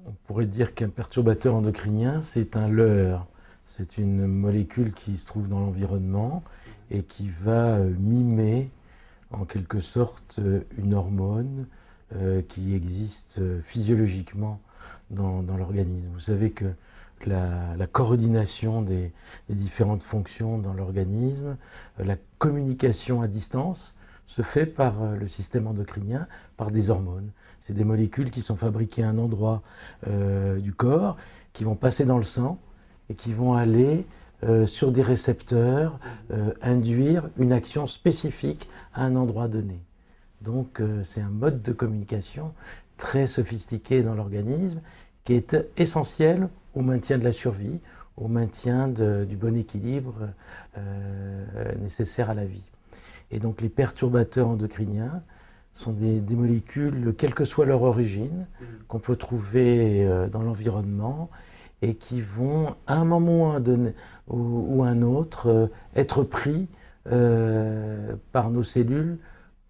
On pourrait dire qu'un perturbateur endocrinien, c'est un leurre. C'est une molécule qui se trouve dans l'environnement et qui va mimer en quelque sorte une hormone qui existe physiologiquement dans l'organisme. Vous savez que la coordination des différentes fonctions dans l'organisme, la communication à distance se fait par le système endocrinien, par des hormones. C'est des molécules qui sont fabriquées à un endroit du corps, qui vont passer dans le sang et qui vont aller sur des récepteurs, induire une action spécifique à un endroit donné. Donc c'est un mode de communication très sophistiqué dans l'organisme qui est essentiel au maintien de la survie, au maintien du bon équilibre nécessaire à la vie. Et donc les perturbateurs endocriniens sont des molécules, quelle que soit leur origine, qu'on peut trouver dans l'environnement et qui vont, à un moment ou un autre, être pris par nos cellules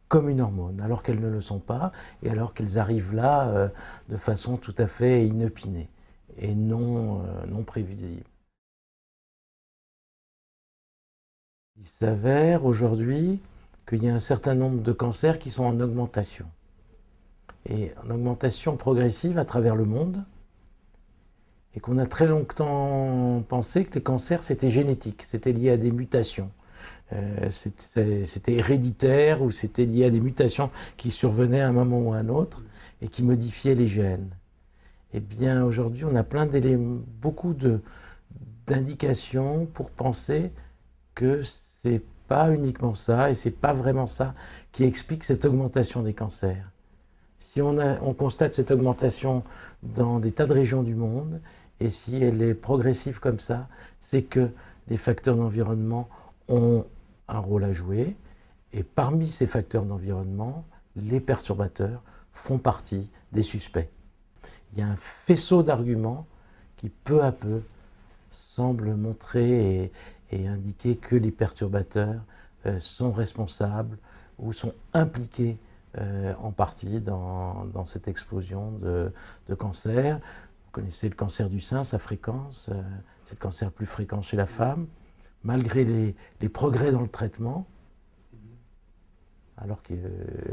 comme une hormone, alors qu'elles ne le sont pas, et alors qu'elles arrivent là de façon tout à fait inopinée et non prévisible. Il s'avère aujourd'hui qu'il y a un certain nombre de cancers qui sont en augmentation, et en augmentation progressive à travers le monde, et qu'on a très longtemps pensé que les cancers c'était génétique, c'était lié à des mutations. C'était héréditaire ou c'était lié à des mutations qui survenaient à un moment ou à un autre et qui modifiaient les gènes. Eh bien, aujourd'hui, on a beaucoup d'indications pour penser que c'est pas uniquement ça et c'est pas vraiment ça qui explique cette augmentation des cancers. Si on constate cette augmentation dans des tas de régions du monde et si elle est progressive comme ça, c'est que les facteurs d'environnement ont un rôle à jouer, et parmi ces facteurs d'environnement, les perturbateurs font partie des suspects. Il y a un faisceau d'arguments qui peu à peu semble montrer et indiquer que les perturbateurs sont responsables ou sont impliqués en partie dans cette explosion de cancers. Vous connaissez le cancer du sein, sa fréquence, c'est le cancer le plus fréquent chez la femme. Malgré les progrès dans le traitement, alors que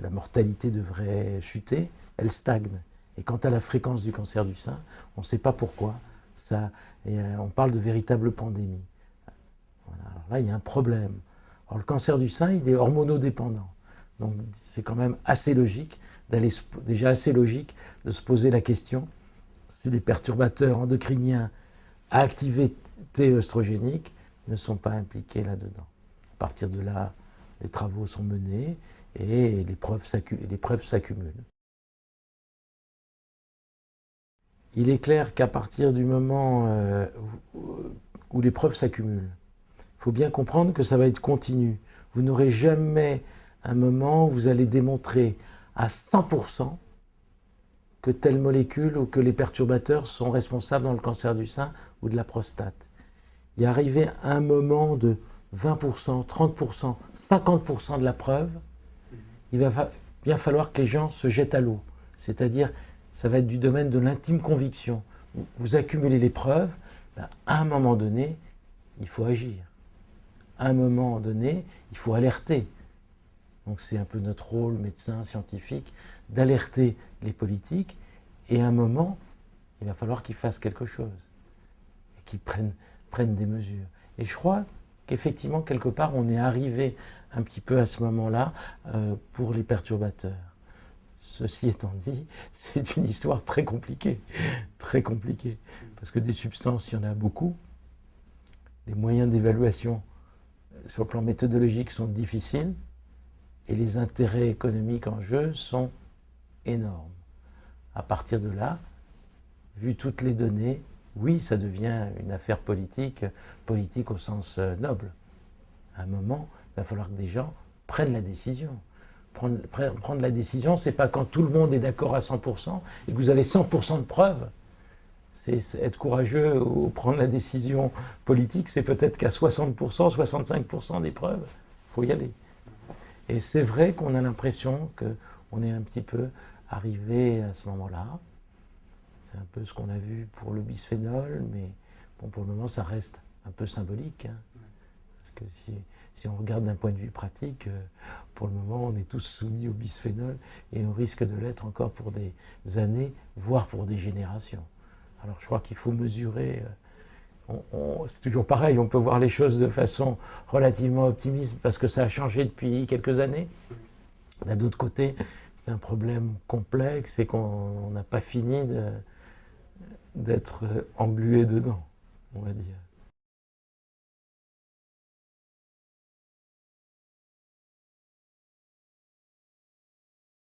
la mortalité devrait chuter, elle stagne. Et quant à la fréquence du cancer du sein, on ne sait pas pourquoi. On parle de véritable pandémie. Voilà. Alors là, il y a un problème. Alors, le cancer du sein, il est hormonodépendant. Donc c'est quand même assez logique, déjà assez logique de se poser la question si les perturbateurs endocriniens à activité œstrogénique ne sont pas impliqués là-dedans. À partir de là, des travaux sont menés et les preuves s'accumulent. Il est clair qu'à partir du moment où les preuves s'accumulent, il faut bien comprendre que ça va être continu. Vous n'aurez jamais un moment où vous allez démontrer à 100% que telle molécule ou que les perturbateurs sont responsables dans le cancer du sein ou de la prostate. Il est arrivé un moment de 20%, 30%, 50% de la preuve, il va bien falloir que les gens se jettent à l'eau. C'est-à-dire, ça va être du domaine de l'intime conviction. Vous accumulez les preuves, à un moment donné, il faut agir. À un moment donné, il faut alerter. Donc c'est un peu notre rôle, médecin, scientifique, d'alerter les politiques, et à un moment, il va falloir qu'ils fassent quelque chose, et qu'ils prennent des mesures. Et je crois qu'effectivement, quelque part, on est arrivé un petit peu à ce moment-là pour les perturbateurs. Ceci étant dit, c'est une histoire très compliquée, parce que des substances, il y en a beaucoup. Les moyens d'évaluation sur le plan méthodologique sont difficiles, et les intérêts économiques en jeu sont énormes. À partir de là, vu toutes les données, oui, ça devient une affaire politique au sens noble. À un moment, il va falloir que des gens prennent la décision. Prendre la décision, c'est pas quand tout le monde est d'accord à 100% et que vous avez 100% de preuves. C'est être courageux ou prendre la décision politique, c'est peut-être qu'à 60%, 65% des preuves, il faut y aller. Et c'est vrai qu'on a l'impression qu'on est un petit peu arrivé à ce moment-là. C'est un peu ce qu'on a vu pour le bisphénol, mais bon, pour le moment, ça reste un peu symbolique. Hein. Parce que si on regarde d'un point de vue pratique, pour le moment, on est tous soumis au bisphénol et on risque de l'être encore pour des années, voire pour des générations. Alors je crois qu'il faut mesurer. C'est toujours pareil, on peut voir les choses de façon relativement optimiste parce que ça a changé depuis quelques années. D'un autre côté, c'est un problème complexe et qu'on n'a pas fini d'être englué dedans, on va dire.